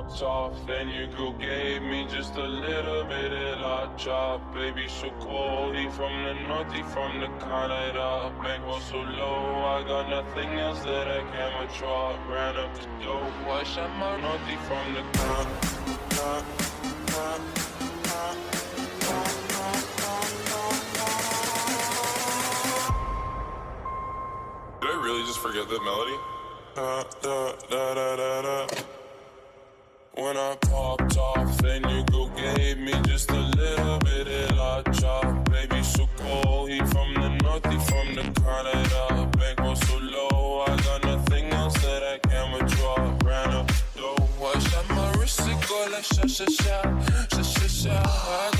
popped off, then you go gave me just a little bit of la chop. Baby, so cold, he from the north, he from the Canada. Bankroll so low, I got nothing else that I can withdraw. Ran up the dough, I shot my north, he from the Did I really just forget that melody? When I popped off, then you go gave me just a little bit of la chop. Baby, so cold, he from the north, he from the Canada. Bankroll so low, I got nothing else that I can withdraw. Ran up the dough, I shot my wrist, it go like sha sha sha, sha sha sha. I